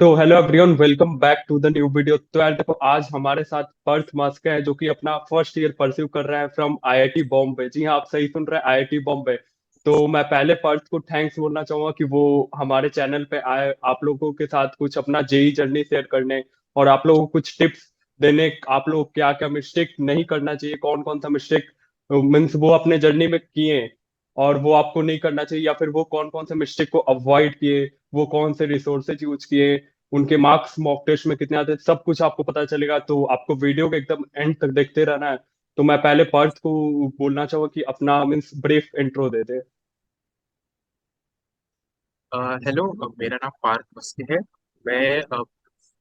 तो hello everyone, welcome back to the new video. तो यार देखो, आज हमारे साथ पर्थ मास्क है जो कि अपना फर्स्ट ईयर परस्यू कर रहा है फ्रॉम आईआईटी बॉम्बे। जी हाँ, आप सही सुन रहे हैं, आईआईटी बॉम्बे। तो मैं पहले पर्थ को थैंक्स बोलना चाहूंगा कि वो हमारे चैनल पे आए आप लोगों के साथ कुछ अपना जेई जर्नी शेयर करने और आप लोगों को कुछ टिप्स देने। आप लोग क्या क्या मिस्टेक नहीं करना चाहिए, कौन कौन सा मिस्टेक मीन्स वो अपने जर्नी में किए और वो आपको नहीं करना चाहिए, या फिर वो कौन कौन से मिस्टेक को अवॉइड किए, वो कौन से रिसोर्सेज यूज किए, उनके मार्क्स मॉक टेस्ट में कितने आते हैं, सब कुछ आपको पता चलेगा। तो आपको वीडियो को एकदम एंड तक देखते रहना है। तो मैं पहले पार्थ को बोलना चाहूंगा कि अपना मीन्स ब्रीफ इंट्रो दे दे। हेलो। मेरा नाम पार्थ मस्ती है। मैं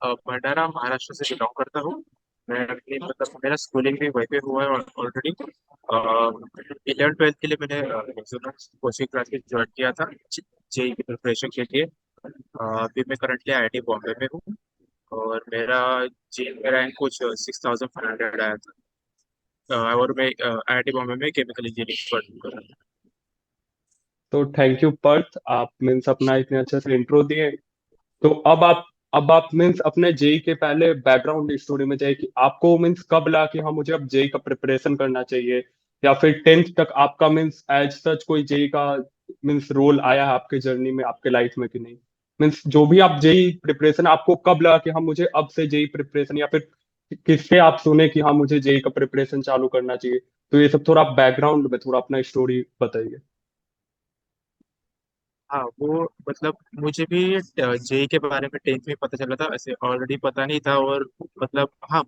भंडारा महाराष्ट्र से बिलोंग करता हूँ। मैं अपनी मतलब मेरा स्कूलिंग भी वहीं पे हुआ है ऑलरेडी। 11 12 के लिए मैंने कोचिंग क्लासेस ज्वाइन किया था जेई की प्रिपरेशन के लिए। अभी मैं करंटली आईआईटी बॉम्बे में हूँ। और जेई का रैंक कुछ 6500 आया था। और मैं आईआईटी बॉम्बे में केमिकल इंजीनियरिंग कर रहा था। तो थैंक यू पर्थ, आप मीन्स अपना इतने अच्छे से इंट्रो दिए। तो अब आप मीन्स अपने जेई के पहले बैकग्राउंड स्टोरी में जाइए कि आपको मीन्स कब लगा कि हाँ मुझे अब जेई का प्रिपरेशन करना चाहिए, या फिर टेंथ तक आपका मीन्स एज सच कोई जेई का मीन्स रोल आया है आपके जर्नी में, आपके लाइफ में कि नहीं। मीन्स जो भी आप जेई प्रिपरेशन, आपको कब लगा कि हाँ मुझे अब से जेई प्रिपरेशन, या फिर किससे आप सुने कि हाँ मुझे जेई का प्रिपरेशन चालू करना चाहिए। तो ये सब थोड़ा बैकग्राउंड में थोड़ा अपना स्टोरी बताइए। हाँ, वो मतलब मुझे भी जेई के बारे में टेंथ में पता चला था, ऐसे ऑलरेडी पता नहीं था। और मतलब हाँ,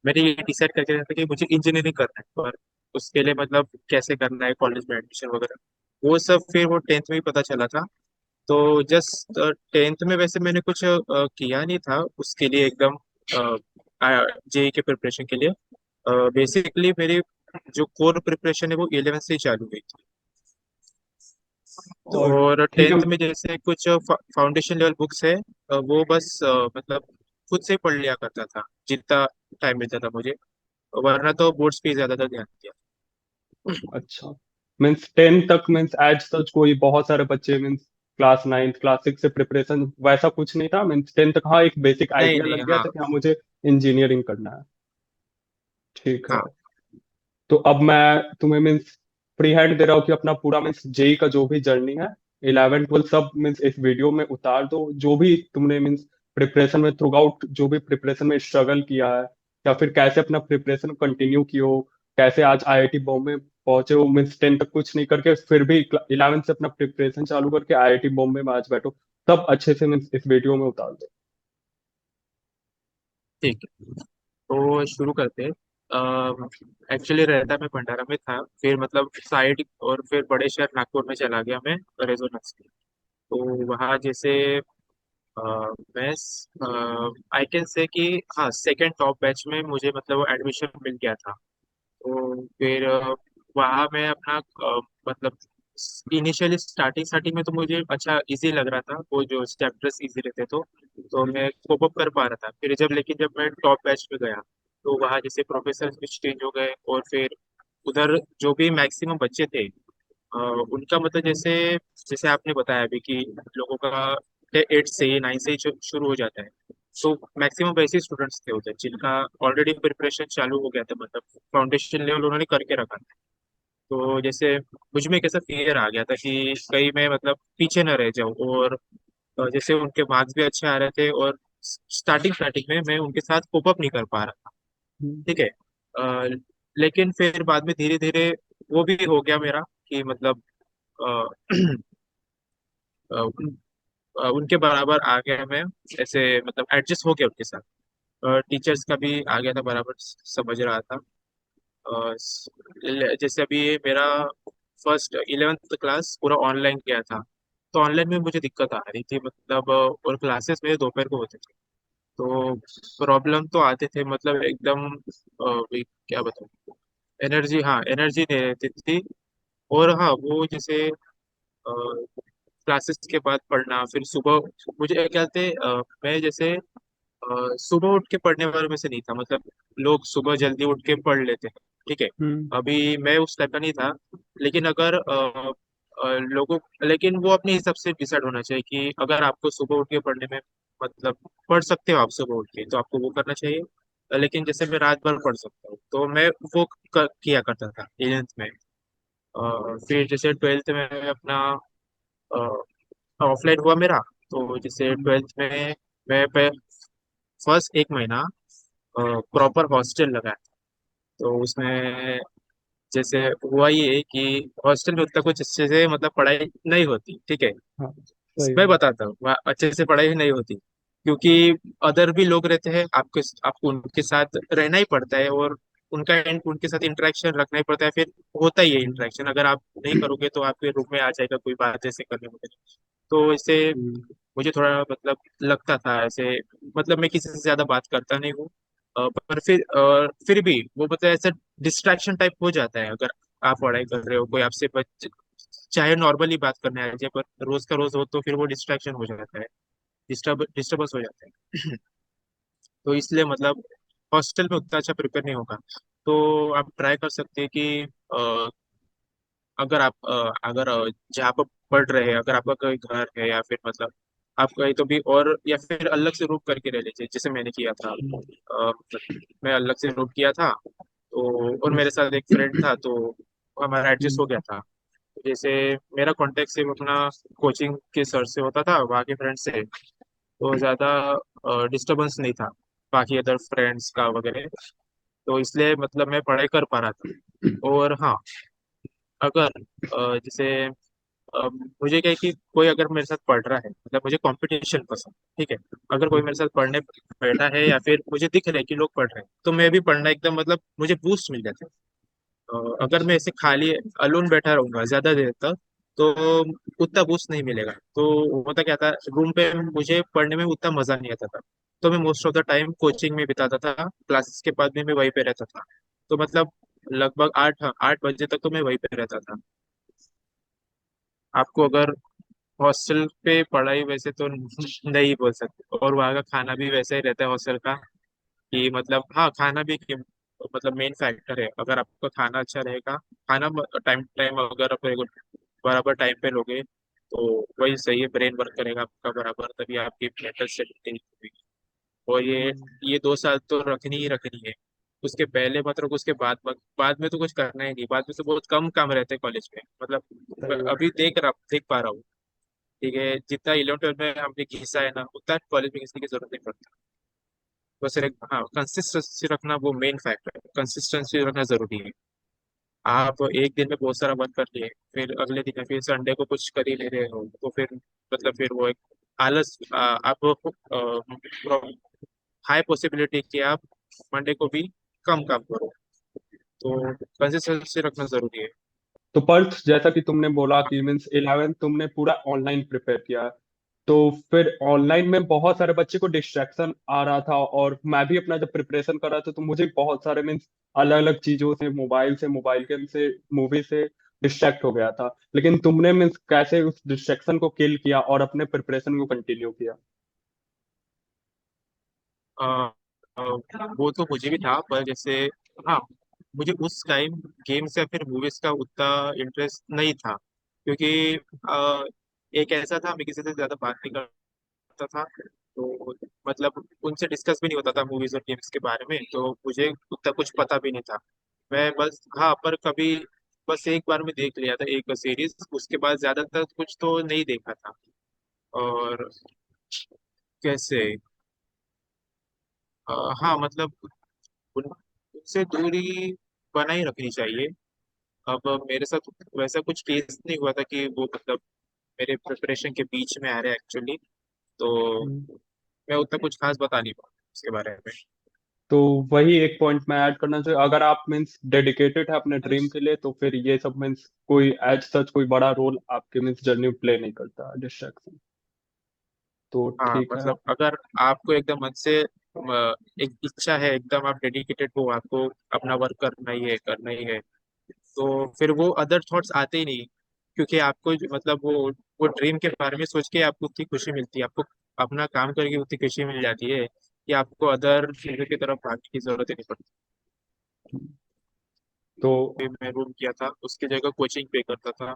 मैंने ये डिसाइड करके रखा था कि मुझे इंजीनियरिंग करना है, पर उसके लिए मतलब कैसे करना है, कॉलेज में एडमिशन वगैरह वो सब फिर वो टेंथ में ही पता चला था। तो जस्ट टेंथ में वैसे मैंने कुछ किया नहीं था उसके लिए एकदम जेई के प्रिपरेशन के लिए। बेसिकली मेरी जो कोर प्रिपरेशन है वो 11 से ही चालू हुई थी। तो और और ठीक है। टेंथ में जैसे कुछ फाउंडेशन लेवल बुक्स है, वो बस मतलब खुद से पढ़ लिया करता था जितना टाइम मिलता था मुझे। वरना तो बोर्ड्स पे ज्यादातर ध्यान दिया। अच्छा, मीन्स टेंथ तक मीन्स एज सच कोई बहुत सारे बच्चे means class ninth class six से प्रिपरेशन वैसा कुछ नहीं था। मीन्स टेंथ तक हाँ एक बेसिक नहीं आइडिया नहीं, लग गया हाँ था कि हाँ मुझे इंजीनियरिंग करना है। ठीक है। हाँ। तो अब मैं तुम्हें मीन्स फ्री हैंड दे रहा हूँ कि अपना पूरा मीन्स जेई का जो भी जर्नी है, 11 12 सब मीन्स इस वीडियो में उतार दो। जो भी तुमने मीन्स प्रिपरेशन में थ्रू आउट जो भी प्रिपरेशन में स्ट्रगल किया है, या फिर कैसे अपना प्रिपरेशन कंटिन्यू किए हो, कैसे आज आईआईटी बॉम्बे पहुंचे हो, मीन्स टेंथ तक कुछ नहीं करके फिर भी 11 से अपना प्रिपरेशन चालू करके आईआईटी बॉम्बे में आज बैठो, सब अच्छे से मीन्स इस वीडियो में उतार दो। ठीक है, तो शुरू करते हैं। एक्चुअली रहता मैं भंडारा में था, फिर मतलब साइड और फिर बड़े शहर नागपुर में चला गया मैं रेजोनेंस के। तो वहाँ जैसे मैं आई कैन से कि हाँ, सेकंड टॉप बैच में मुझे मतलब एडमिशन मिल गया था। तो फिर वहाँ मैं अपना मतलब इनिशियली स्टार्टिंग स्टार्टिंग में तो मुझे अच्छा इजी लग रहा था, वो जो चैप्टर्स इजी रहते तो मैं कोप अप कर पा रहा था। फिर जब मैं टॉप बैच में गया तो वहाँ जैसे प्रोफेसर कुछ चेंज हो गए, और फिर उधर जो भी मैक्सिमम बच्चे थे, उनका मतलब जैसे जैसे आपने बताया अभी कि लोगों का 8 से 9 से ही शुरू हो जाता है। तो मैक्सिमम वैसे स्टूडेंट्स थे उधर जिनका ऑलरेडी प्रिपरेशन चालू हो गया था, मतलब फाउंडेशन लेवल उन्होंने करके रखा था। तो जैसे मुझ में एक ऐसा फियर आ गया था कि कहीं मैं मतलब पीछे न रह जाऊं। और जैसे उनके मार्क्स भी अच्छे आ रहे थे, और स्टार्टिंग स्टार्टिंग में मैं उनके साथ कोप अप नहीं कर पा रहा था। हम्म। ठीक है। अ, लेकिन फिर बाद में धीरे धीरे वो भी हो गया मेरा कि मतलब अ, उनके बराबर आ गया मैं, ऐसे मतलब एडजस्ट हो गया उनके साथ। टीचर्स का भी आ गया था बराबर, समझ रहा था। जैसे अभी ये मेरा फर्स्ट 11th क्लास पूरा ऑनलाइन किया था। तो ऑनलाइन में मुझे दिक्कत आ रही थी, मतलब और क्लासेस मेरे दोपहर को होते थे। तो प्रॉब्लम तो आते थे, मतलब एकदम भी क्या बताऊँ, एनर्जी, हाँ एनर्जी नहीं रहती थी। और हाँ, वो जैसे क्लासेस के बाद पढ़ना, फिर सुबह मुझे क्या कहते मैं जैसे सुबह उठ के पढ़ने वालों में से नहीं था। मतलब लोग सुबह जल्दी उठ के पढ़ लेते हैं, ठीक है। हम्म। अभी मैं उस टाइप का नहीं था। लेकिन अगर लोगों लेकिन वो अपने हिसाब से डिसाइड होना चाहिए कि अगर आपको सुबह उठ के पढ़ने में मतलब पढ़ सकते हो आप सुबह उठ के, तो आपको वो करना चाहिए। लेकिन जैसे मैं रात भर पढ़ सकता हूँ, तो मैं वो किया करता था 11th में। फिर जैसे 12th में अपना ऑफलाइन हुआ मेरा, तो जैसे 12th में मैं फर्स्ट एक महीना प्रॉपर हॉस्टल लगा। तो उसमें जैसे हुआ ये कि हॉस्टल में उतना कुछ अच्छे से मतलब पढ़ाई नहीं होती, ठीक है। हाँ, सही मैं बात। बताता हूँ, वहाँ अच्छे से पढ़ाई नहीं होती, क्योंकि अदर भी लोग रहते हैं आपके, आपको उनके साथ रहना ही पड़ता है, और उनके साथ इंटरेक्शन रखना ही पड़ता है। फिर होता ही है इंटरेक्शन, अगर आप नहीं करोगे तो आपके रूम में आ जाएगा कोई बात ऐसे करने में। तो इससे हम्म। मुझे थोड़ा मतलब लगता था ऐसे, मतलब मैं किसी से ज्यादा बात करता नहीं हूँ। पर फिर भी वो मतलब ऐसा डिस्ट्रैक्शन टाइप हो जाता है, अगर आप पढ़ाई कर रहे हो, कोई आपसे चाहे नॉर्मली बात करने आ जाए, पर रोज का रोज हो तो फिर वो डिस्ट्रैक्शन हो जाता है, डिस्टर्बेंस हो जाता है। तो इसलिए मतलब हॉस्टल में उतना अच्छा प्रिपेयर नहीं होगा। तो आप ट्राई कर सकते हैं कि अगर जहाँ पर पढ़ रहे हैं, अगर आपका कोई घर है या फिर मतलब आप कहीं तो भी, और या फिर अलग से रूम करके रह लीजिए, जैसे मैंने किया था। मैं अलग से रूम किया था, तो और मेरे साथ एक फ्रेंड था, तो हमारा एडजस्ट हम्म। हो गया था। जैसे मेरा कांटेक्ट सिर्फ अपना कोचिंग के सर से होता था, बाकी फ्रेंड से तो ज़्यादा डिस्टरबेंस नहीं था, बाकी अदर फ्रेंड्स का वगैरह। तो इसलिए मतलब मैं पढ़ाई कर पा रहा था। और हाँ, अगर जैसे मुझे क्या है कि कोई अगर मेरे साथ पढ़ रहा है, मतलब मुझे कंपटीशन पसंद, ठीक है। अगर कोई मेरे साथ पढ़ने बैठा है या फिर मुझे दिख रहा है कि लोग पढ़ रहे हैं, तो मैं भी पढ़ना एकदम मतलब मुझे बूस्ट मिल जाता है। अगर मैं अच्छा। ऐसे खाली अलोन बैठा रहूंगा ज्यादा देर तक, तो उतना बूस्ट नहीं मिलेगा। तो होता क्या था, रूम पे मुझे पढ़ने में उतना मजा नहीं आता था। तो मैं most of the time coaching में बिताता था, क्लासेस के बाद भी मैं वहीं पे रहता था। तो मतलब लगभग 8 बजे तक तो मैं वहीं पे रहता था। आपको अगर हॉस्टल पे पढ़ाई वैसे तो नहीं बोल सकते, और वहाँ का खाना भी वैसा ही रहता है हॉस्टल का, कि मतलब हाँ, खाना भी मतलब मेन फैक्टर है। अगर आपका खाना अच्छा रहेगा, खाना टाइम टाइम अगर आप बराबर टाइम पे लोगे, तो वही सही है, ब्रेन वर्क करेगा आपका बराबर, तभी आपकी मेंटल स्टेबिलिटी होगी। और ये 2 साल तो रखनी ही रखनी है। उसके पहले मत रखो, उसके बाद में तो कुछ करना ही नहीं। बाद में तो बहुत कम काम रहते हैं कॉलेज में, सही मतलब बात। अभी देख पा रहा हूँ, ठीक है। जितना 11th 12th में हमने घिसा है ना, उतना कॉलेज में घिसने की जरूरत नहीं पड़ती। बस एक हाँ, कंसिस्टेंसी रखना वो मेन फैक्टर है, कंसिस्टेंसी रखना जरूरी है। आप एक दिन में बहुत सारा वर्क कर लिए, फिर अगले दिन फिर संडे को कुछ कर ही ले रहे हो, तो फिर मतलब फिर वो एक आलस, आप हाई पॉसिबिलिटी कि आप मंडे को भी कम काम करो। तो कंसिस्टेंसी रखना जरूरी है। तो पर्थ, जैसा कि तुमने बोला कि मीन्स 11th तुमने पूरा ऑनलाइन प्रिपेयर किया है, तो फिर ऑनलाइन में बहुत सारे बच्चे को डिस्ट्रैक्शन आ रहा था, और मैं भी अपना जब प्रिपरेशन कर रहा था तो मुझे बहुत सारे मीन्स अलग अलग चीजों से, मोबाइल गेम से, मूवी से डिस्ट्रैक्ट हो गया था। लेकिन तुमने मीन्स कैसे उस डिस्ट्रैक्शन को किल किया और अपने प्रिपरेशन को कंटिन्यू किया? अ, अ, वो तो मुझे भी था, पर जैसे हाँ, मुझे उस टाइम गेम्स या फिर मूवीज का उतना इंटरेस्ट नहीं था, क्योंकि एक ऐसा था, मैं किसी से ज्यादा बात नहीं करता था। तो मतलब उनसे डिस्कस भी नहीं होता था मूवीज और गेम्स के बारे में, तो मुझे उतना कुछ पता भी नहीं था। मैं बस हाँ, पर कभी बस एक बार में देख लिया था एक सीरीज, उसके बाद ज्यादातर कुछ तो नहीं देखा था। और कैसे हाँ, मतलब उनसे दूरी बनाए रखनी चाहिए। अब मेरे साथ वैसा कुछ केस नहीं हुआ था कि वो मतलब मेरे प्रिपरेशन के बीच में आ रहे एक्चुअली। तो मैं उतना कुछ खास बता नहीं पाऊँ उसके बारे में। तो वही एक पॉइंट मैं ऐड करना चाहिए, अगर आप मीन्स डेडिकेटेड है अपने ड्रीम के लिए, तो फिर ये सब मीन्स कोई एज सच कोई बड़ा रोल आपके मीन्स जर्नी में प्ले नहीं करता डिस्ट्रैक्शन। तो हाँ, ठीक है। मतलब अगर आपको एकदम मन से एक इच्छा है, एकदम आप डेडिकेटेड हो, आपको अपना वर्क करना ही है, तो फिर वो अदर थॉट्स आते ही नहीं। क्योंकि आपको मतलब वो ड्रीम के बारे में सोच के आपको उतनी खुशी मिलती है, आपको अपना काम करके उतनी खुशी मिल जाती है कि आपको अदर चीजों की तरफ भागने की जरूरत ही नहीं पड़ती। तो फिर मैं रूम किया था, उसकी जगह कोचिंग पे करता था।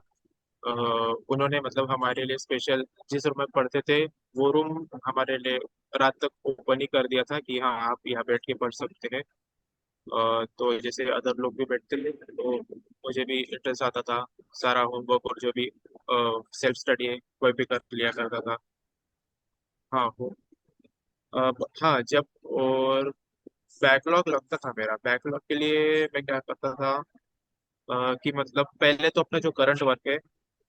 उन्होंने मतलब हमारे लिए स्पेशल जिस रूम में पढ़ते थे वो रूम हमारे लिए रात तक ओपन ही कर दिया था कि हाँ आप यहाँ बैठ के पढ़ सकते हैं। तो जैसे अदर लोग भी बैठते थे तो मुझे भी इंटरेस्ट आता था। सारा होमवर्क और जो भी सेल्फ स्टडी है वह भी कर लिया करता था। हाँ वो हाँ जब और बैकलॉग लगता था मेरा बैकलॉग के लिए मैं क्या करता था कि मतलब पहले तो अपना जो करंट वर्क है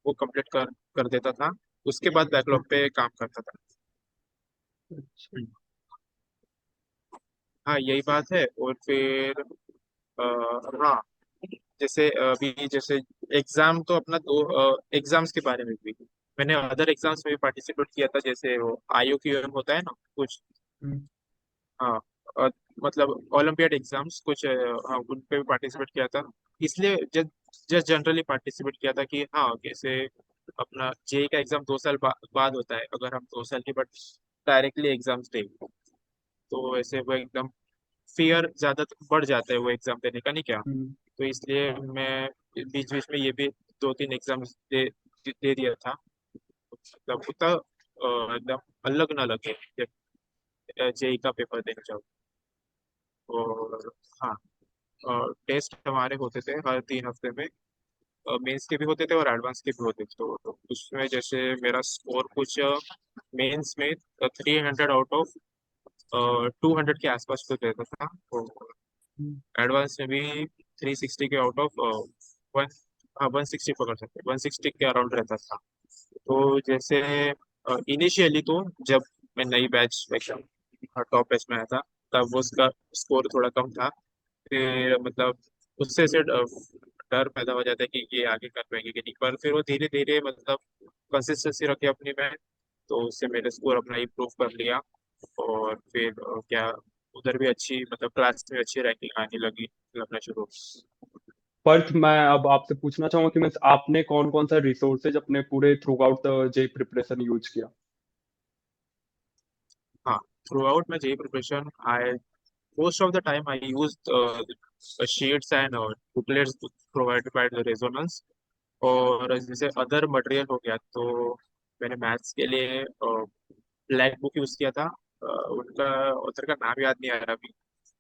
वो कंप्लीट कर देता था। उसके बाद बैकलॉग पे काम करता था। अच्छा। हम्म, हाँ यही बात है। और फिर हाँ जैसे अभी जैसे एग्जाम तो अपना दो एग्जाम्स के बारे में भी मैंने अदर एग्जाम्स में भी पार्टिसिपेट किया था जैसे वो IOQM होता है ना कुछ। हम्म। हाँ अ, मतलब ओलंपियाड एग्जाम्स कुछ हाँ उन पे भी पार्टिसिपेट किया था। इसलिए जस्ट जनरली पार्टिसिपेट किया था कि हाँ कैसे अपना जेई का एग्जाम 2 साल बाद होता है अगर हम 2 साल के बाद डायरेक्टली एग्जाम्स दें तो वैसे वो एकदम फियर ज्यादा बढ़ जाता है वो एग्जाम देने का नहीं क्या। हम्म। तो इसलिए मैं बीच बीच में ये भी 2-3 एग्जाम दे दिया था। मतलब उतना एकदम अलग ना लगे जब जेई का पेपर देने जाओ। और हाँ टेस्ट हमारे होते थे हर 3 हफ्ते में। मेंस के भी होते थे और एडवांस के भी होते थे तो उसमें जैसे मेरा स्कोर कुछ मेंस में 300 आउट ऑफ 200 के आसपास तो रहता था। और हम्म। एडवांस में भी 360 के आउट ऑफ वन हाँ 160 पकड़ सकते 160 के अराउंड रहता था। तो जैसे इनिशियली तो जब मैं नई बैच एकदम टॉप बैच में आया था तब वो उसका स्कोर थोड़ा कम था। फिर मतलब उससे ऐसे डर पैदा हो जाता है कि ये आगे कर पाएंगे कि नहीं पर फिर वो धीरे धीरे मतलब कंसिस्टेंसी रखी अपनी में। तो उससे मैंने स्कोर अपना इम्प्रूव कर लिया। और फिर क्या उधर भी अच्छी मतलब क्लास में अच्छी रैंकिंग आने लगी लगना शुरू हो। पर्थ, मैं अब आपसे पूछना चाहूंगा कि मीन्स आपने कौन कौन सा रिसोर्सेज अपने पूरे throughout the JEE preparation use किया? हाँ throughout my JEE preparation I most of the time I used sheets and booklets provided by the Resonance। और जैसे अदर मटेरियल हो गया तो मैंने मैथ्स के लिए ब्लैक बुक यूज किया था। उनका ऑथर का नाम याद नहीं आ रहा अभी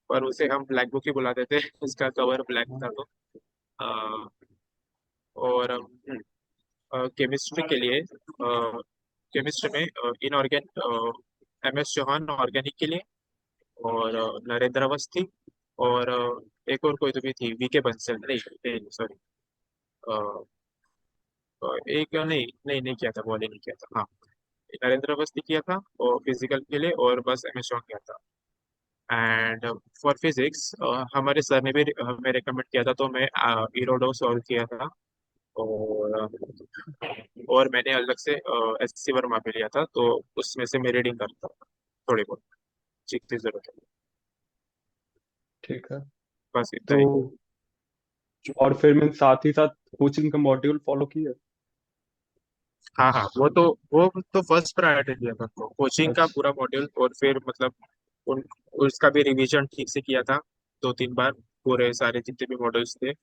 पर उसे हम ब्लैक बुक ही बुलाते थे उसका कवर ब्लैक था तो अ, और केमिस्ट्री के लिए केमिस्ट्री में इनऑर्गेनिक MS चौहान ऑर्गेनिक के लिए और नरेंद्र अवस्थी और एक और कोई तो भी थी VK बंसल नहीं सॉरी एक नहीं नहीं नहीं किया था वो वाले नहीं किया था हाँ नरेंद्र अवस्थी किया था और फिजिकल के लिए और बस MS चौहान किया था। एंड फॉर फिजिक्स हमारे सर ने भी हमें रिकमेंड किया था तो मैं इरोडो सॉल्व किया था। और और मैंने अलग से SC वर्मा भी लिया था तो उसमें से मैं रीडिंग करता था थोड़ी बहुत जितनी जरूरत है। ठीक है। बस इतना तो ही। और फिर मीन्स साथ ही साथ कोचिंग का मॉड्यूल फॉलो किए? हाँ हाँ वो तो फर्स्ट प्रायोरिटी दिया था तो कोचिंग का अच्छा। पूरा मॉड्यूल और फिर मतलब उन उसका भी रिवीजन ठीक से किया था 2-3 बार पूरे सारे जितने भी मॉडल्स थे।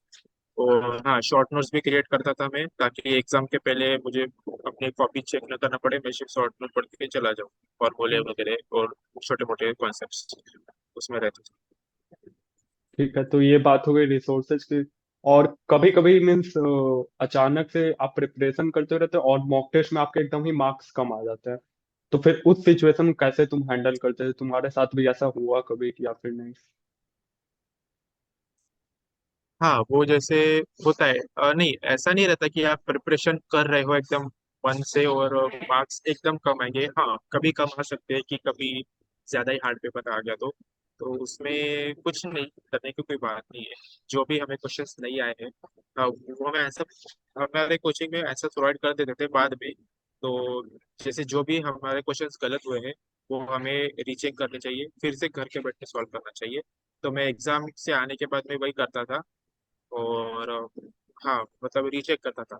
और हाँ शॉर्ट नोट्स भी क्रिएट करता था मैं ताकि एग्जाम के पहले मुझे अपनी कॉपी चेक न करना पड़े मैं सिर्फ शॉर्ट नोट पढ़ के चला जाऊँ फॉर्मूले वगैरह और छोटे मोटे कॉन्सेप्ट्स उसमें रहते थे। ठीक है, तो ये बात हो गई रिसोर्सेज की। और कभी कभी मीन्स अचानक से आप प्रिपरेशन करते रहते हो और मॉक टेस्ट में आपके एकदम ही मार्क्स कम आ जाते हैं, तो फिर उस सिचुएशन को कैसे तुम हैंडल करते हो? तुम्हारे साथ भी ऐसा हुआ कभी कि या फिर नहीं? हाँ वो जैसे होता है नहीं ऐसा नहीं रहता कि आप प्रिपरेशन कर रहे हो एकदम मन से और मार्क्स एकदम कम आएंगे। हाँ कभी कम आ सकते हैं कि कभी ज्यादा ही हार्ड पेपर आ गया तो उसमें कुछ नहीं करने की कोई बात नहीं है। जो भी हमें क्वेश्चंस नहीं आए हैं वो हमें आंसर हमारे कोचिंग में आंसर प्रोवाइड कर देते थे बाद में। तो जैसे जो भी हमारे क्वेश्चंस गलत हुए हैं वो हमें रीचेक करने चाहिए फिर से घर के बैठ के सॉल्व करना चाहिए। तो मैं एग्जाम से आने के बाद में वही करता था। और हाँ मतलब रीचेक करता था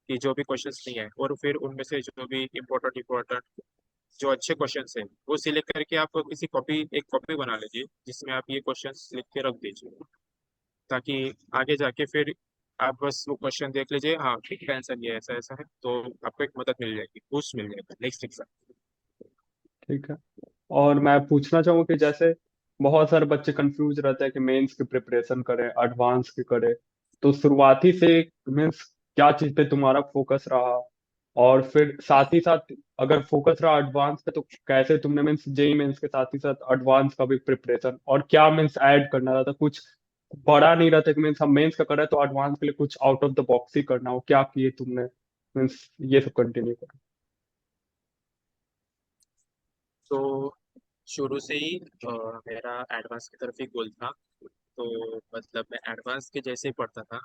कि जो भी क्वेश्चंस नहीं है और फिर उनमें से जो भी इम्पोर्टेंट इम्पोर्टेंट जो अच्छे क्वेश्चंस हैं वो सिलेक्ट करके आप किसी कॉपी एक कॉपी बना लीजिए जिसमें आप ये क्वेश्चंस लिख के रख दीजिए ताकि आगे जाके फिर आप बस वो क्वेश्चन देख लीजिए, हाँ ठीक है, आंसर ये ऐसा ऐसा है, तो आपको एक मदद मिल जाएगी, बूस्ट मिल जाएगा नेक्स्ट एग्जाम। ठीक है। और मैं पूछना चाहूँ कि जैसे बहुत सारे बच्चे कंफ्यूज रहते हैं कि मेंस की प्रिपरेशन करें एडवांस की करें, तो शुरुआती से मीन्स क्या चीज़ पे तुम्हारा फोकस रहा, और फिर साथ ही साथ अगर फोकस रहा एडवांस पे तो कैसे तुमने मीन्स जेई मेंस के साथ ही साथ एडवांस का भी प्रिपरेशन, और क्या मीन्स ऐड करना रहता, कुछ बड़ा नहीं रहता कि मीन्स हम मेंस का करें तो एडवांस के लिए कुछ आउट ऑफ द बॉक्स ही करना हो, क्या किए तुमने मीन्स ये सब कंटिन्यू करो। तो शुरू से ही मेरा एडवांस की तरफ ही गोल था। तो मतलब मैं एडवांस के जैसे ही पढ़ता था,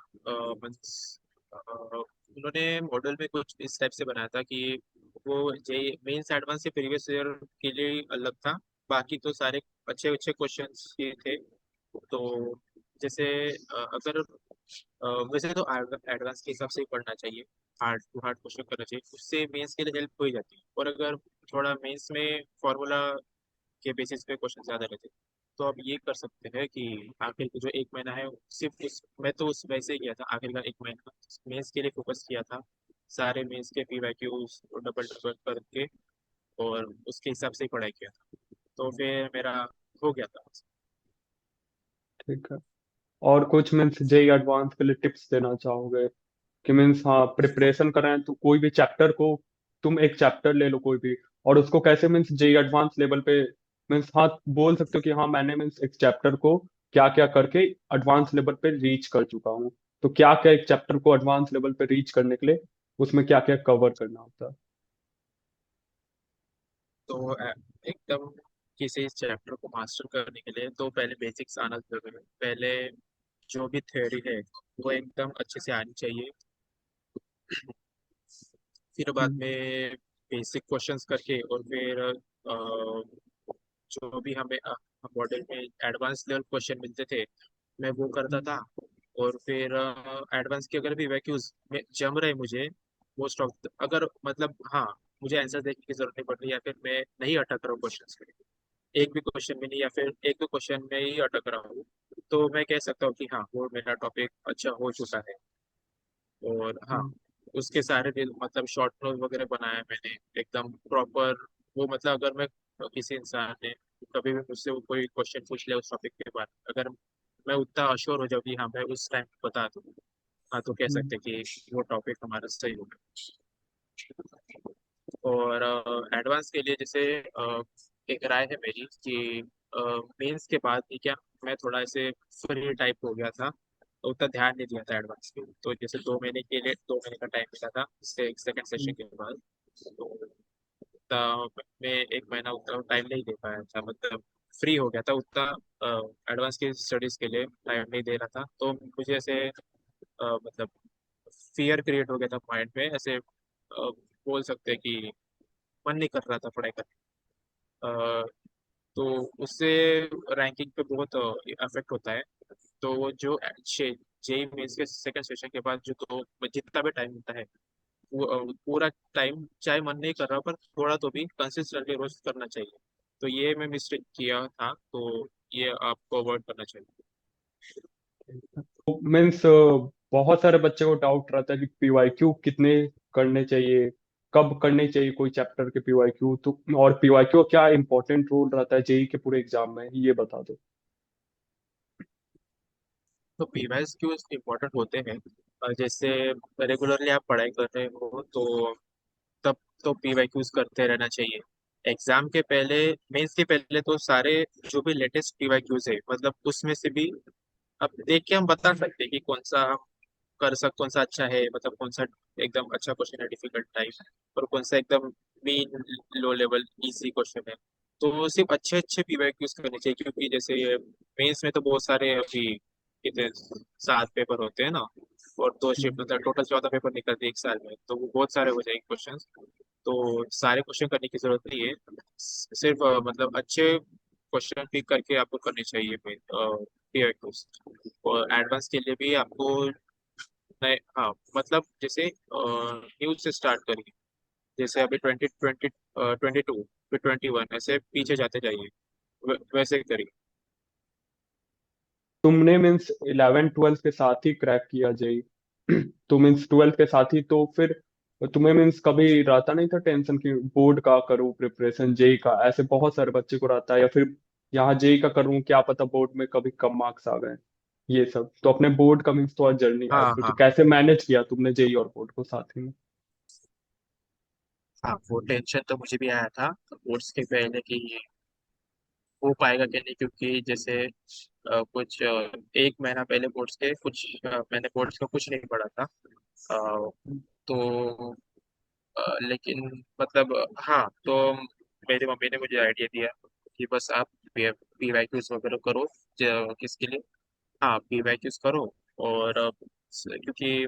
मीन्स उन्होंने मॉडल में कुछ इस टाइप से बनाया था कि वो जे मेंस एडवांस के प्रीवियस ईयर के लिए ही अलग था, बाकी तो सारे अच्छे अच्छे क्वेश्चंस ही थे। तो जैसे अगर वैसे तो एडवांस के हिसाब से ही पढ़ना चाहिए, हार्ड टू हार्ड क्वेश्चन करना चाहिए, उससे मेंस के लिए हेल्प हो ही जाती है। और अगर थोड़ा मेंस में फॉर्मूला के बेसिस पे क्वेश्चन ज्यादा रहते हैं, तो आप ये कर सकते हैं कि आखिर का जो एक महीना है सिर्फ उस, मैं तो उस वैसे ही किया था, आखिर का एक महीना मेंस के लिए फोकस किया था, सारे मेंस के पीवाईक्यूज डबल डबल करके, और उसके हिसाब से ही पढ़ाई किया था, तो फिर मेरा हो गया था। ठीक है। और कुछ मीन्स जेई एडवांस के लिए टिप्स देना चाहोगे कि मीन्स हाँ प्रिपरेशन कर रहे हैं तो कोई भी चैप्टर को, तुम एक चैप्टर ले लो कोई भी, और उसको कैसे मीन्स जेई एडवांस लेवल पे मीन्स हाँ बोल सकते हो कि हाँ मैंने मीन्स एक चैप्टर को क्या क्या करके एडवांस लेवल पे रीच कर चुका हूँ, तो क्या क्या एक चैप्टर को एडवांस लेवल पे रीच करने के लिए उसमें क्या क्या कवर करना होता है। तो एकदम किसी चैप्टर को मास्टर करने के लिए तो पहले बेसिक्स आना जरूरी है। पहले जो भी थ्योरी है वो एकदम अच्छे से आनी चाहिए, फिर बाद हम्म। में बेसिक क्वेश्चंस करके, और फिर जो भी हमें मॉडल में एडवांस लेवल क्वेश्चन मिलते थे मैं वो करता था। और फिर एडवांस के अगर भी वैक्यूज में जम रहे मुझे, मोस्ट ऑफ अगर मतलब हाँ मुझे आंसर देखने की जरूरत नहीं पड़ रही, या फिर मैं नहीं अटक रहा हूँ क्वेश्चन में, एक भी क्वेश्चन में नहीं, या फिर एक दो क्वेश्चन में ही अटक रहा हूँ, तो मैं कह सकता हूँ कि हाँ वो मेरा टॉपिक अच्छा हो चुका है। और हाँ हम्म। उसके सारे भी मतलब शॉर्ट नोट वगैरह बनाया मैंने एकदम प्रॉपर। वो मतलब अगर मैं किसी इंसान ने कभी भी मुझसे वो कोई क्वेश्चन पूछ लिया उस टॉपिक के बारे में, अगर मैं उतना अश्योर हो जाऊँ कि हाँ मैं उस टाइम बता दूँ, हाँ तो कह हम्म। सकते हैं कि वो टॉपिक हमारा सही हो गया। और एडवांस के लिए जैसे एक राय है मेरी कि मेंस के बाद भी क्या मैं थोड़ा ऐसे फ्री टाइप हो गया था, तो उतना ध्यान नहीं दिया था एडवांस पे। तो जैसे 2 महीने के लिए 2 महीने का टाइम मिला था इससे सेकंड सेशन हम्म। के बाद, तो उतना मैं एक महीना उतना टाइम नहीं दे पाया था, मतलब फ्री हो गया था, उतना एडवांस की स्टडीज के लिए टाइम नहीं दे रहा था। तो मुझे ऐसे मतलब फियर क्रिएट हो गया था माइंड में, ऐसे बोल सकते हैं कि मन नहीं कर रहा था पढ़ाई करने। तो उससे रैंकिंग पे बहुत अफेक्ट होता है। तो वो जो जेई मेंस के सेकंड सेशन के बाद जो तो जितना भी टाइम मिलता है वो पूरा टाइम चाहे मन नहीं कर रहा पर थोड़ा तो भी कंसिस्टेंटली रोज करना चाहिए। तो ये मैं मिस्टेक किया था, तो ये आपको अवॉइड करना चाहिए। मीन्स बहुत सारे बच्चे को डाउट रहता है कि पीवाईक्यू कितने करने चाहिए, कब करने चाहिए कोई चैप्टर के पीवाईक्यू, तो और पीवाईक्यू क्या इंपॉर्टेंट रोल रहता है जेई के पूरे एग्जाम में, ये बता दो। तो पीवाईस क्यों इम्पोर्टेंट होते हैं, जैसे रेगुलरली आप पढ़ाई कर रहे हो तो तब तो पीवाईक्यूज करते रहना चाहिए। एग्जाम के पहले, मेंस के पहले तो सारे जो भी लेटेस्ट पीवाईक्यूज है मतलब उसमें से भी अब देख के हम बता सकते हैं कि कौन सा हम कौन सा अच्छा है, मतलब कौन सा एकदम अच्छा क्वेश्चन है डिफिकल्ट टाइप, और कौन सा एकदम mean low level easy question है। तो सिर्फ अच्छे अच्छे पीवाईक्यूज करने चाहिए, क्योंकि जैसे मेंस में तो बहुत सारे अभी कितने 7 पेपर होते हैं ना, और 2 शिफ्ट, मतलब टोटल 14 पेपर निकलते हैं एक साल में, तो वो बहुत सारे हो जाएंगे क्वेश्चन। तो सारे क्वेश्चन करने की जरूरत नहीं है, सिर्फ मतलब अच्छे क्वेश्चन पिक करके आपको करने चाहिए पीवाईक्यूज। और एडवांस के लिए भी आपको नहीं, हाँ मतलब जैसे न्यूज से स्टार्ट करिए, जैसे अभी 22 फिर 21 ऐसे पीछे जाते जाइए, वैसे करिए। तुमने मीन्स 11 12 के साथ ही क्रैक किया जेई। तो मीन्स ट्वेल्थ के साथ ही, तो फिर तुम्हें मीन्स कभी रहता नहीं था टेंशन कि बोर्ड का करूँ प्रिपरेशन, जेई का? ऐसे बहुत सारे बच्चे को रहता है, या फिर यहाँ जेई का करूँ, क्या पता बोर्ड में कभी कम मार्क्स आ गए, ये सब। तो अपने बोर्ड का मीन्स थोड़ा जर्नी हाँ ऐड करो, तो हाँ कैसे मैनेज किया तुमने जेई और बोर्ड को साथ ही में? हाँ, वो टेंशन तो मुझे भी आया था कोर्स के पहले कि हो पाएगा कि नहीं, क्योंकि जैसे कुछ एक महीना पहले बोर्ड्स के कुछ मैंने बोर्ड्स का कुछ नहीं पढ़ा था। तो लेकिन मतलब हाँ, तो मेरी मम्मी ने मुझे आइडिया दिया कि बस आप पीवाईक्यूज वगैरह करो। किसके लिए? हाँ, पीवाईक्यूज करो। और क्योंकि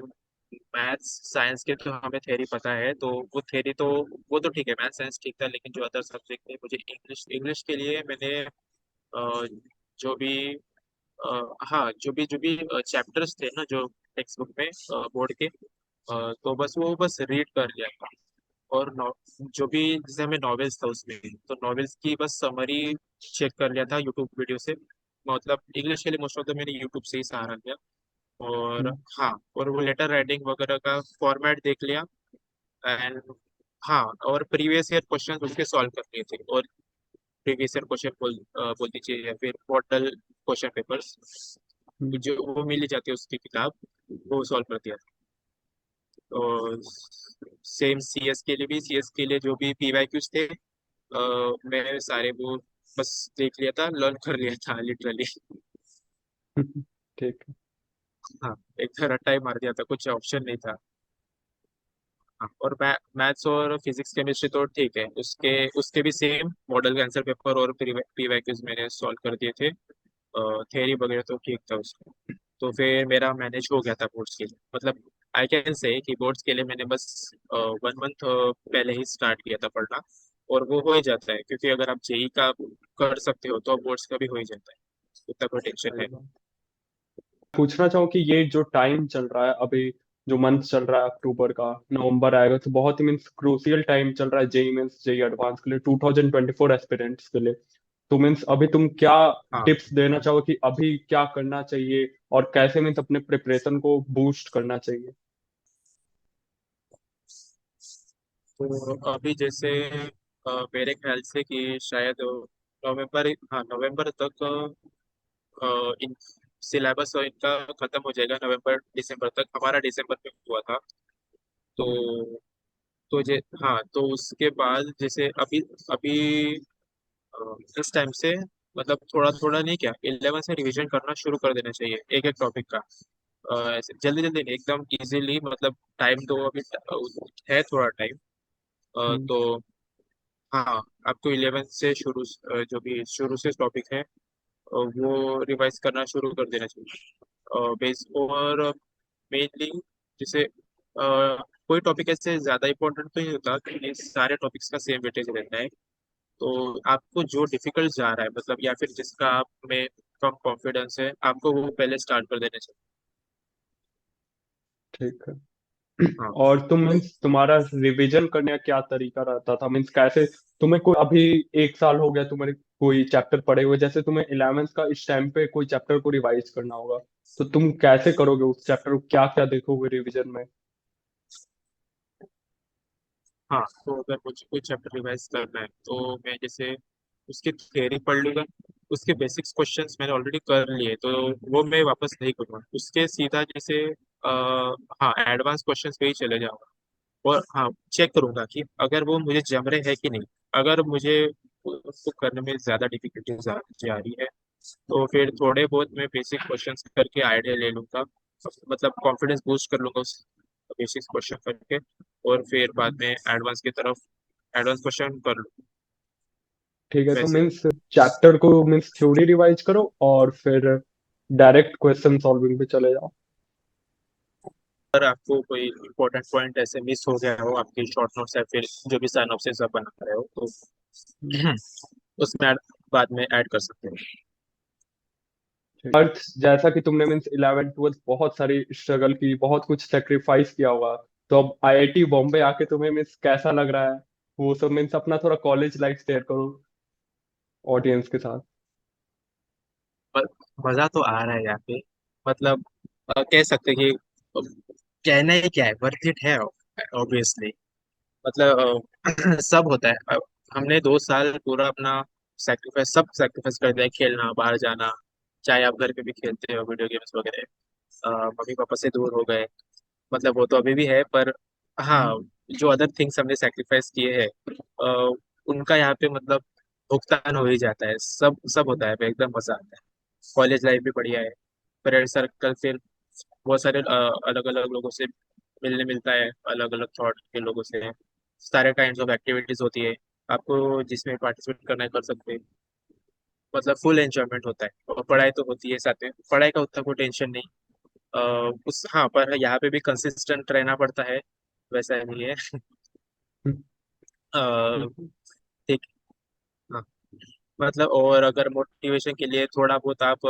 मैथ्स साइंस के तो हमें थ्योरी पता है, तो वो थ्योरी तो वो तो ठीक है, मैथ्स साइंस ठीक था, लेकिन जो अदर सब्जेक्ट थे, मुझे इंग्लिश इंग्लिश के लिए मैंने जो भी हाँ, जो भी चैप्टर्स थे ना, जो टेक्स्ट बुक में बोर्ड के, तो बस वो बस रीड कर लिया था। और जो भी जैसे हमें नॉवेल्स था उसमें, तो नॉवेल्स की बस समरी चेक कर लिया था यूट्यूब वीडियो से। मतलब इंग्लिश के लिए मोस्ट ऑफ द मैंने यूट्यूब से ही सहारा लिया। और हम्म। हाँ, और वो लेटर राइटिंग वगैरह का फॉर्मेट देख लिया। एंड हाँ, और प्रीवियस ईयर क्वेश्चन उसके सॉल्व कर लिए थे। और प्रीवियस ईयर क्वेश्चन बोल दीजिए, या फिर मॉडल क्वेश्चन पेपर्स हम्म। जो वो मिल ही जाती है उसकी किताब, वो सॉल्व कर दिया था। और सेम सीएस के लिए भी, सीएस के लिए जो भी पीवाईक्यूज थे, मैं सारे वो बस देख लिया था, लर्न कर लिया था लिटरली। ठीक है। हाँ, एक तो रट्टा ही मार दिया था, कुछ ऑप्शन नहीं था। हाँ, और मैथ्स और फिजिक्स केमिस्ट्री तो ठीक है, उसके उसके भी सेम मॉडल का आंसर पेपर और पीवाईक्यूज मैंने सॉल्व कर दिए थे। थ्योरी वगैरह तो ठीक था उसका। तो फिर मेरा मैनेज हो गया था बोर्ड्स के लिए। मतलब आई कैन से कि बोर्ड्स के लिए मैंने बस 1 मंथ पहले ही स्टार्ट किया था पढ़ना। और वो हो ही जाता है, क्योंकि अगर आप जेई का कर सकते हो तो बोर्ड्स का भी हो ही जाता है, उतना कोई टेंशन सही है। बात। पूछना चाहूँ कि ये जो टाइम चल रहा है अभी, जो मंथ चल रहा है अक्टूबर का, नवंबर आएगा, तो बहुत ही मीन्स क्रूशियल टाइम चल रहा है जेई मीन्स जेई एडवांस के लिए, 2024 एस्पिरेंट्स के लिए। तो मीन्स अभी तुम क्या हाँ, टिप्स देना चाहो कि अभी क्या करना चाहिए, और कैसे मीन्स अपने प्रिपरेशन को बूस्ट करना चाहिए? तो अभी जैसे मेरे ख्याल से कि शायद नवंबर, हाँ नवंबर तक इन सिलेबस इनका खत्म हो जाएगा। नवंबर दिसंबर तक, हमारा दिसंबर में हुआ था। हम्म। तो हाँ, तो उसके बाद जैसे अभी अभी इस टाइम से मतलब थोड़ा थोड़ा नहीं, क्या 11 से रिवीजन करना शुरू कर देना चाहिए एक एक टॉपिक का। ऐसे जल्दी जल्दी नहीं, एकदम इजीली। मतलब टाइम तो अभी है थोड़ा टाइम। हम्म। तो हाँ, आपको 11 से शुरू जो भी शुरू से टॉपिक है वो रिवाइज करना शुरू कर देना चाहिए बेस। और मेनली जैसे कोई टॉपिक ऐसे ज़्यादा इंपॉर्टेंट तो नहीं होता, क्योंकि सारे टॉपिक्स का सेम वेटेज रहता है। तो आपको जो डिफिकल्ट जा रहा है, मतलब या फिर जिसका आप में कम कॉन्फिडेंस है, आपको वो पहले स्टार्ट कर देना चाहिए। ठीक है। हाँ, और तुम मीन्स तुम्हारा रिवीजन करने का क्या तरीका रहता था, मीन्स कैसे? तुम्हें कोई अभी 1 साल हो गया तुम्हारे कोई चैप्टर पढ़े हुए, जैसे तुम्हें 11th का इस टाइम पे कोई चैप्टर को रिवाइज करना होगा, तो तुम कैसे करोगे उस चैप्टर को, क्या क्या देखोगे रिवीजन में? हाँ, तो अगर मुझे कोई चैप्टर रिवाइज करना है, तो मैं जैसे उसकी थियरी पढ़ लूंगा। उसके बेसिक्स क्वेश्चंस मैंने ऑलरेडी कर लिए, तो वो मैं वापस नहीं करूँगा। उसके सीधा जैसे हाँ, एडवांस क्वेश्चंस पे ही चले जाऊंगा। और हाँ, चेक करूंगा कि अगर वो मुझे जम रहे है कि नहीं। अगर मुझे उसको करने में ज़्यादा डिफिकल्टीज जा रही है, तो फिर थोड़े बहुत मैं बेसिक क्वेश्चंस करके आइडिया ले लूंगा। मतलब कॉन्फिडेंस बूस्ट कर लूंगा उस बेसिक क्वेश्चन करके। और फिर बाद में एडवांस की तरफ एडवांस क्वेश्चन कर लूँ ठीक है, तो वैसे। मीन्स चैप्टर को मीन्स थ्योरी रिवाइज करो, और फिर डायरेक्ट क्वेश्चन सॉल्विंग पे चले जाओ। अगर आपको कोई इंपॉर्टेंट पॉइंट ऐसे मिस हो गया हो आपकी शॉर्ट नोट्स या फिर जो भी साइनॉप्सिस आप बना रहे हो, तो उसमें बाद में ऐड कर सकते हैं। अर्थ, जैसा कि तुमने मीन्स 11th 12th बहुत सारी स्ट्रगल की, बहुत कुछ सेक्रीफाइस किया होगा, तो अब आईआईटी बॉम्बे आके तुम्हें मीन्स कैसा लग रहा है? वो सब मीन्स अपना थोड़ा कॉलेज लाइफ शेयर करो ऑडियंस के साथ। पर मज़ा तो आ रहा है यहाँ पे। मतलब कह सकते हैं कि कहना ही क्या है, वर्थ इट है ऑब्वियसली। मतलब सब होता है। हमने 2 साल पूरा अपना सेक्रीफाइस, सब सेक्रीफाइस कर दिया है, खेलना, बाहर जाना, चाहे आप घर पे भी खेलते हो वीडियो गेम्स वगैरह। मम्मी पापा से दूर हो गए, मतलब वो तो अभी भी है, पर हाँ, जो अदर थिंग्स हमने सेक्रीफाइस किए हैं, अ, उनका यहाँ पे मतलब भुगतान हो ही जाता है। सब सब होता है, एकदम मजा आता है। कॉलेज लाइफ भी बढ़िया है, फ्रेंड सर्कल, फिर बहुत सारे अलग अलग लोगों से मिलने मिलता है, अलग अलग थॉट के लोगों से। सारे काइंड ऑफ एक्टिविटीज होती है, आपको जिसमें पार्टिसिपेट करना है कर सकते हैं। मतलब फुल एंजॉयमेंट होता है, और पढ़ाई तो होती है साथ में, पढ़ाई का उतना कोई टेंशन नहीं। उस हाँ, पर यहाँ पे भी कंसिस्टेंट रहना पड़ता है, वैसा नहीं है। अ, ठीक। हाँ, मतलब और अगर मोटिवेशन के लिए थोड़ा बहुत आप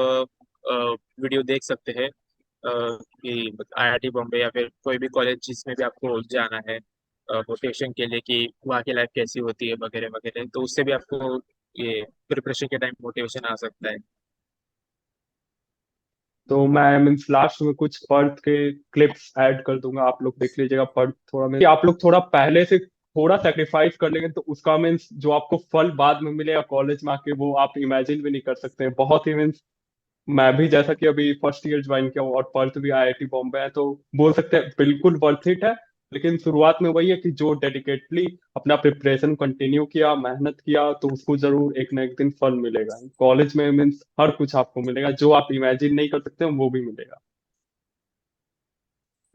वीडियो देख सकते हैं, कि आईआईटी बॉम्बे या फिर कोई भी कॉलेज जिसमें भी आपको जाना है मोटिवेशन के लिए, कि वहाँ की लाइफ कैसी होती है वगैरह वगैरह, तो उससे भी आपको ये प्रिपरेशन के टाइम मोटिवेशन आ सकता है। तो मैं मीन्स लास्ट में कुछ पर्थ के क्लिप्स ऐड कर दूंगा, आप लोग देख लीजिएगा। पर्थ थोड़ा में आप लोग थोड़ा पहले से थोड़ा सेक्रीफाइस कर लेंगे तो उसका मीन्स जो आपको फल बाद में मिलेगा कॉलेज में आके, वो आप इमेजिन भी नहीं कर सकते हैं। बहुत ही मीन्स मैं भी जैसा कि अभी फर्स्ट ईयर ज्वाइन किया हूँ और पर्थ भी आईआईटी बॉम्बे है, तो बोल सकते हैं बिल्कुल वर्थ इट है। लेकिन शुरुआत में वही है कि जो डेडिकेटली अपना प्रिपरेशन कंटिन्यू किया, मेहनत किया, तो उसको जरूर एक ना एक दिन फल मिलेगा। कॉलेज में मीन्स हर कुछ आपको मिलेगा, जो आप इमेजिन नहीं कर सकते वो भी मिलेगा।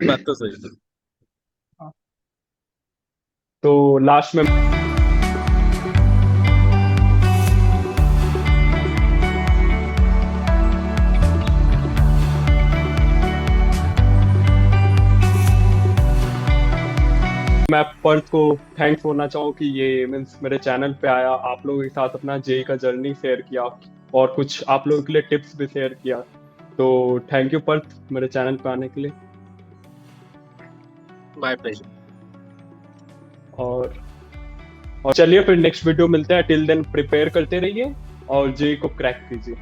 बात तो सही है। तो लास्ट में मैं पर्थ को थैंक्स बोलना चाहूँ कि ये मीन्स मेरे चैनल पे आया, आप लोगों के साथ अपना जेई का जर्नी शेयर किया और कुछ आप लोगों के लिए टिप्स भी शेयर किया। तो थैंक यू पर्थ मेरे चैनल पे आने के लिए। My pleasure. और और चलिए फिर नेक्स्ट वीडियो मिलते हैं। टिल देन प्रिपेयर करते रहिए और जेई को क्रैक कीजिए।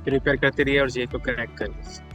प्रिपेयर करते रहिए और जे को कनेक्ट करिए।